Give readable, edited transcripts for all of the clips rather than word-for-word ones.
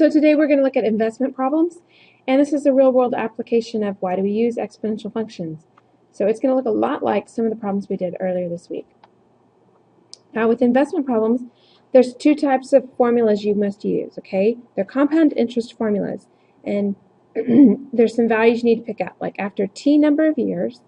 So today we're going to look at investment problems, and this is a real-world application of why do we use exponential functions. So it's going to look a lot like some of the problems we did earlier this week. Now with investment problems, there's two types of formulas you must use, okay? They're compound interest formulas, and there's some values you need to pick out, like after T number of years,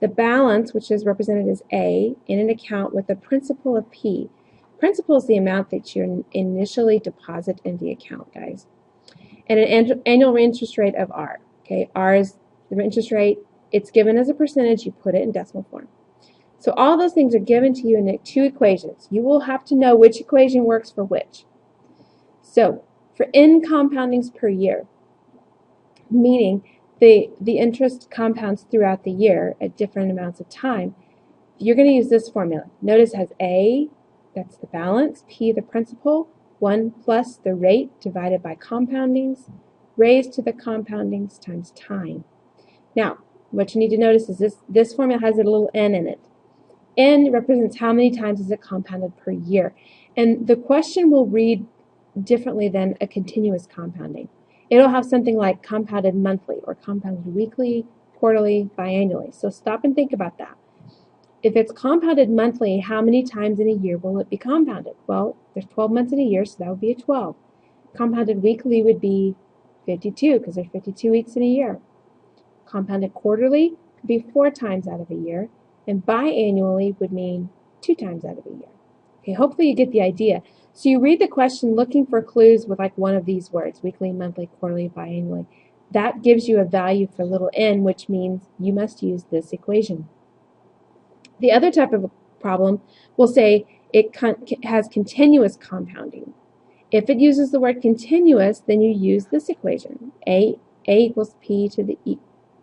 the balance, which is represented as A, in an account with a principal of P. Principal is the amount that you initially deposit in the account, guys. And an annual interest rate of R. Okay, R is the interest rate. It's given as a percentage. You put it in decimal form. So all those things are given to you in two equations. You will have to know which equation works for which. So for n compoundings per year, meaning the interest compounds throughout the year at different amounts of time, you're going to use this formula. Notice it has A, that's the balance, P the principal, 1 plus the rate divided by compoundings, raised to the compoundings times time. Now, what you need to notice is this formula has a little n in it. N represents how many times is it compounded per year. And the question will read differently than a continuous compounding. It'll have something like compounded monthly or compounded weekly, quarterly, biannually. So stop and think about that. If it's compounded monthly, how many times in a year will it be compounded? Well, there's 12 months in a year, so that would be a 12. Compounded weekly would be 52 because there's 52 weeks in a year. Compounded quarterly would be 4 times out of a year, and biannually would mean 2 times out of a year. Okay, hopefully you get the idea. So you read the question looking for clues with like one of these words, weekly, monthly, quarterly, biannually. That gives you a value for little n, which means you must use this equation. The other type of problem will say it has continuous compounding. If it uses the word continuous, then you use this equation. A equals P to the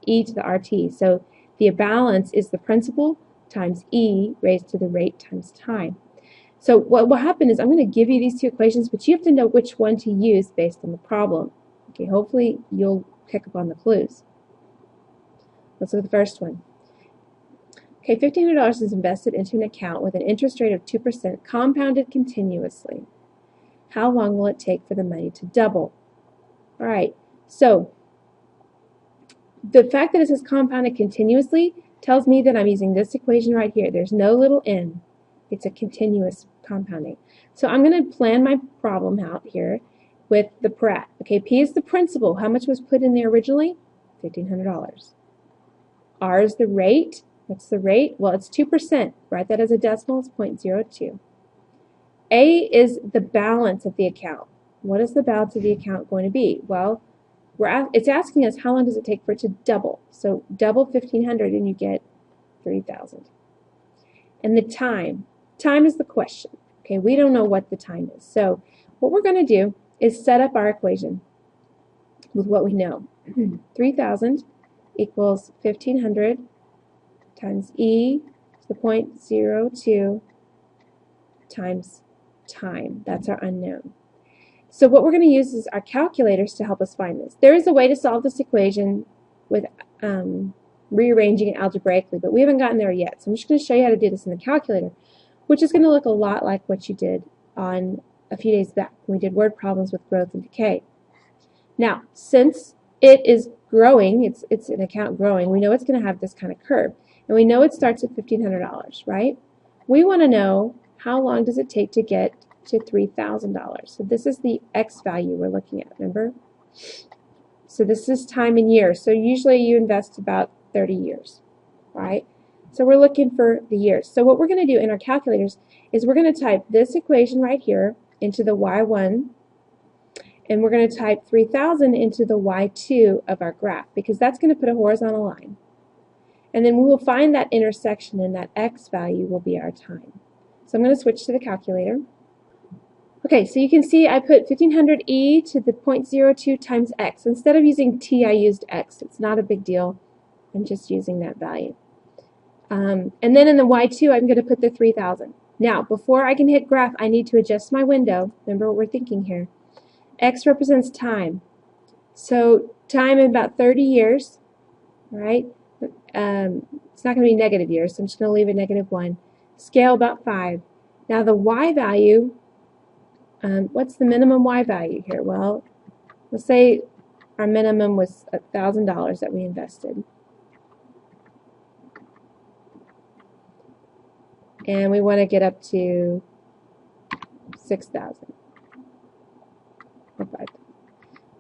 E to the RT. So the balance is the principal times E raised to the rate times time. So what will happen is I'm going to give you these two equations, but you have to know which one to use based on the problem. Okay, hopefully you'll pick up on the clues. Let's look at the first one. Okay, $1,500 is invested into an account with an interest rate of 2% compounded continuously. How long will it take for the money to double? All right, so the fact that it says compounded continuously tells me that I'm using this equation right here. There's no little n. It's a continuous compounding. So I'm going to plan my problem out here with the prat. Okay, P is the principal. How much was put in there originally? $1,500. R is the rate. What's the rate? Well, it's 2%. Write that as a decimal. It's 0.02. A is the balance of the account. What is the balance of the account going to be? Well, it's asking us how long does it take for it to double. So double 1,500 and you get 3,000. And the time. Time is the question. Okay, we don't know what the time is. So what we're going to do is set up our equation with what we know. 3,000 equals 1,500 times E to the 0.02 times time. That's our unknown. So what we're going to use is our calculators to help us find this. There is a way to solve this equation with rearranging it algebraically, but we haven't gotten there yet. So I'm just going to show you how to do this in the calculator, which is going to look a lot like what you did on a few days back when we did word problems with growth and decay. Now, since it is growing, it's an account growing, we know it's going to have this kind of curve. And we know it starts at $1,500, right? We want to know how long does it take to get to $3,000. So this is the X value we're looking at, remember? So this is time in years. So usually you invest about 30 years, right? So we're looking for the years. So what we're going to do in our calculators is we're going to type this equation right here into the Y1, and we're going to type 3,000 into the Y2 of our graph, because that's going to put a horizontal line. And then we will find that intersection, and that X value will be our time. So I'm going to switch to the calculator. Okay, so you can see I put 1,500 E to the 0.02 times X. Instead of using T, I used X. It's not a big deal. I'm just using that value. And then in the Y2, I'm going to put the 3,000. Now, before I can hit graph, I need to adjust my window. Remember what we're thinking here. X represents time. So time in about 30 years, right? It's not going to be negative years, so I'm just going to leave it -1. Scale about 5. Now the Y value, what's the minimum Y value here? Well, Let's say our minimum was $1,000 that we invested. And we want to get up to 6,000 or 5,000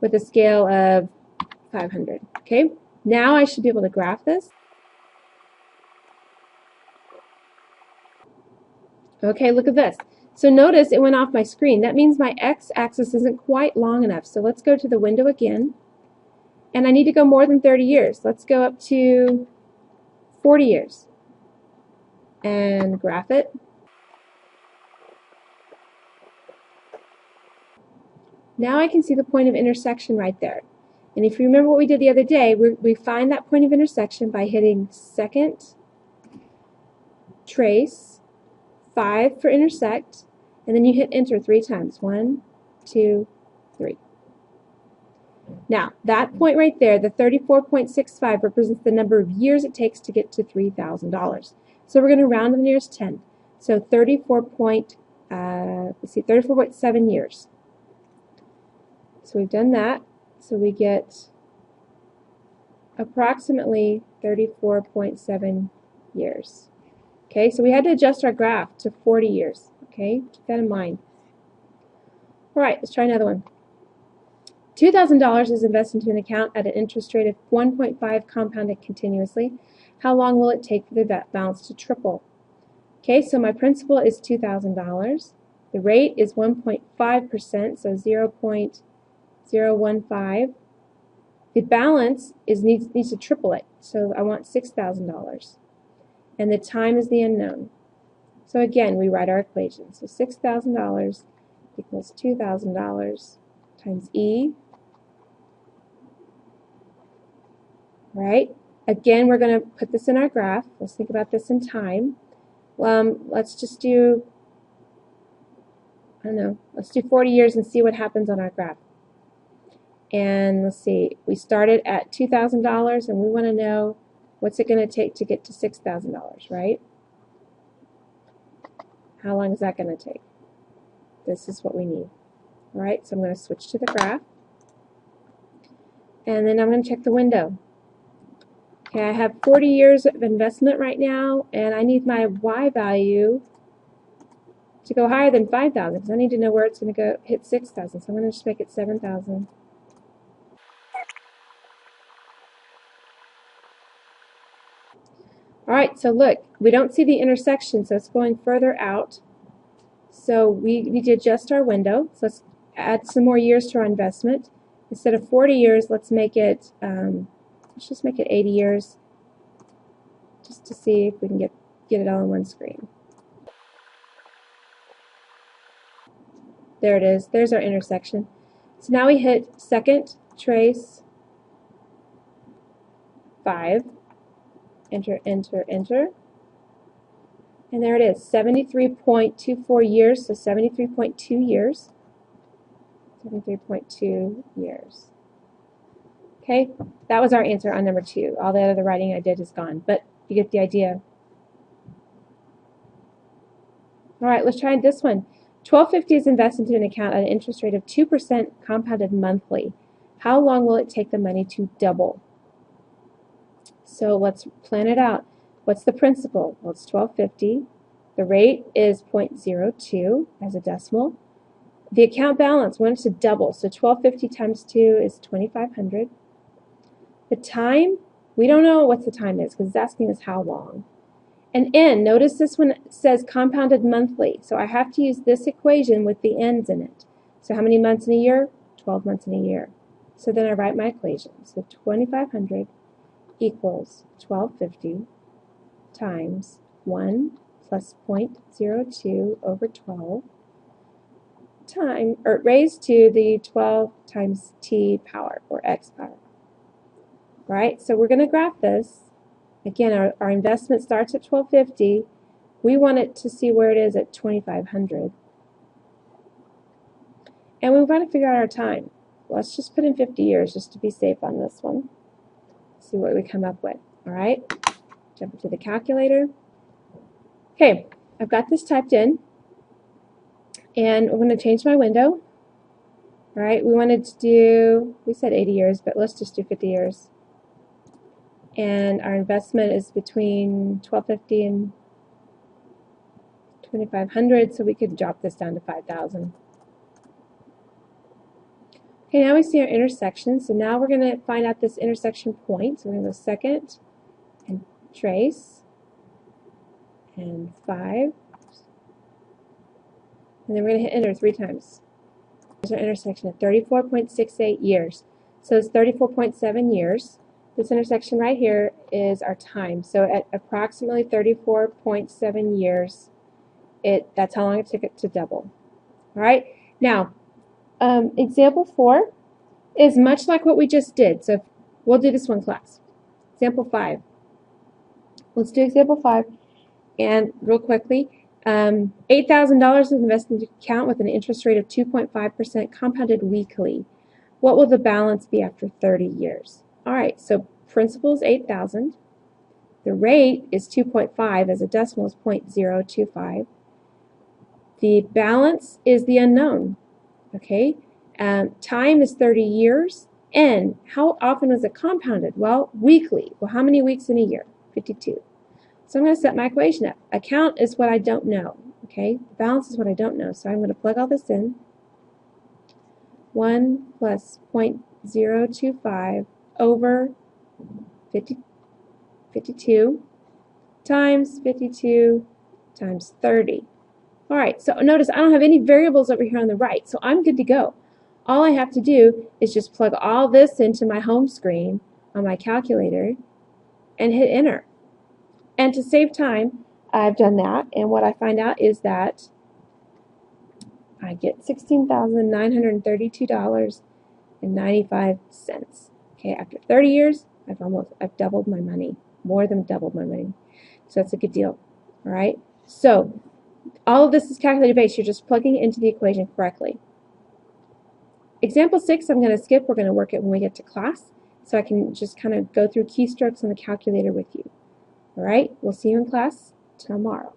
with a scale of 500. Okay, now I should be able to graph this. Okay, look at this. So notice it went off my screen. That means my x-axis isn't quite long enough. So let's go to the window again. And I need to go more than 30 years. Let's go up to 40 years and graph it. Now I can see the point of intersection right there. And if you remember what we did the other day, we find that point of intersection by hitting second, trace, 5 for intersect, and then you hit enter 3 times. 1, 2, 3. Now, that point right there, the 34.65, represents the number of years it takes to get to $3,000. So we're going to round to the nearest 10. So 34.7 years. So we've done that. So we get approximately 34.7 years. Okay, so we had to adjust our graph to 40 years. Okay, keep that in mind. All right, let's try another one. $2,000 is invested into an account at an interest rate of 1.5 compounded continuously. How long will it take for the balance to triple? Okay, so my principal is $2,000. The rate is 1.5%, so 0.015. The balance needs to triple it, so I want $6,000. And the time is the unknown. So again, we write our equation. So $6,000 equals $2,000 times E. Right? Again, we're going to put this in our graph. Let's think about this in time. Let's just do, I don't know, let's do 40 years and see what happens on our graph. And let's see, we started at $2,000 and we want to know what's it going to take to get to $6,000, right? How long is that going to take? This is what we need. All right, so I'm going to switch to the graph. And then I'm going to check the window. Okay, I have 40 years of investment right now, and I need my Y value to go higher than 5,000 because I need to know where it's going to go hit 6,000. So I'm going to just make it 7,000. All right, so look, we don't see the intersection, so it's going further out. So we need to adjust our window. So let's add some more years to our investment. Instead of 40 years, let's make it, let's just make it 80 years, just to see if we can get it all on one screen. There it is. There's our intersection. So now we hit second, trace, 5. Enter, enter, enter. And there it is, 73.24 years, so 73.2 years. 73.2 years. Okay, that was our answer on number 2. All the other writing I did is gone, but you get the idea. All right, let's try this one. $1,250 is invested into an account at an interest rate of 2% compounded monthly. How long will it take the money to double? So let's plan it out. What's the principal? Well, it's $1,250. The rate is 0.02 as a decimal. The account balance wants to double, so $1,250 times 2 is $2,500. The time, we don't know what the time is because it's asking us how long. And N, notice this one says compounded monthly, so I have to use this equation with the N's in it. So how many months in a year? 12 months in a year. So then I write my equation. So 2,500 equals 1,250 times 1 plus 0.02 over 12 raised to the 12 times t power, or x power. Right? So we're going to graph this. Again, our investment starts at 1,250. We want it to see where it is at 2,500. And we want to figure out our time. Let's just put in 50 years just to be safe on this one. See what we come up with. All right, jump into the calculator. Okay, I've got this typed in, and I'm going to change my window. All right, we wanted to do, we said 80 years, but let's just do 50 years. And our investment is between $1,250 and $2,500, so we could drop this down to $5,000. Okay, now we see our intersection. So now we're going to find out this intersection point. So we're going to go second and trace and 5. And then we're going to hit enter 3 times. There's our intersection at 34.68 years. So it's 34.7 years. This intersection right here is our time. So at approximately 34.7 years, that's how long it took it to double. All right. Now, example 4 is much like what we just did. So we'll do this one class. Example 5. Let's do example 5. And real quickly, $8,000 is invested in an account with an interest rate of 2.5% compounded weekly. What will the balance be after 30 years? All right, so principal is $8,000. The rate is 2.5 as a decimal is 0.025. The balance is the unknown. Okay, time is 30 years. And how often was it compounded? Well, weekly. Well, how many weeks in a year? 52. So I'm going to set my equation up. Account is what I don't know. Okay, the balance is what I don't know. So I'm going to plug all this in. 1 plus 0.025 over 52 times 52 times 30. All right, so notice I don't have any variables over here on the right, so I'm good to go. All I have to do is just plug all this into my home screen on my calculator and hit enter. And to save time, I've done that, and what I find out is that I get $16,932.95. Okay, after 30 years, I've doubled my money, more than doubled my money. So that's a good deal. All right. So all of this is calculated base. You're just plugging it into the equation correctly. Example 6, I'm going to skip. We're going to work it when we get to class, so I can just kind of go through keystrokes on the calculator with you. All right. We'll see you in class tomorrow.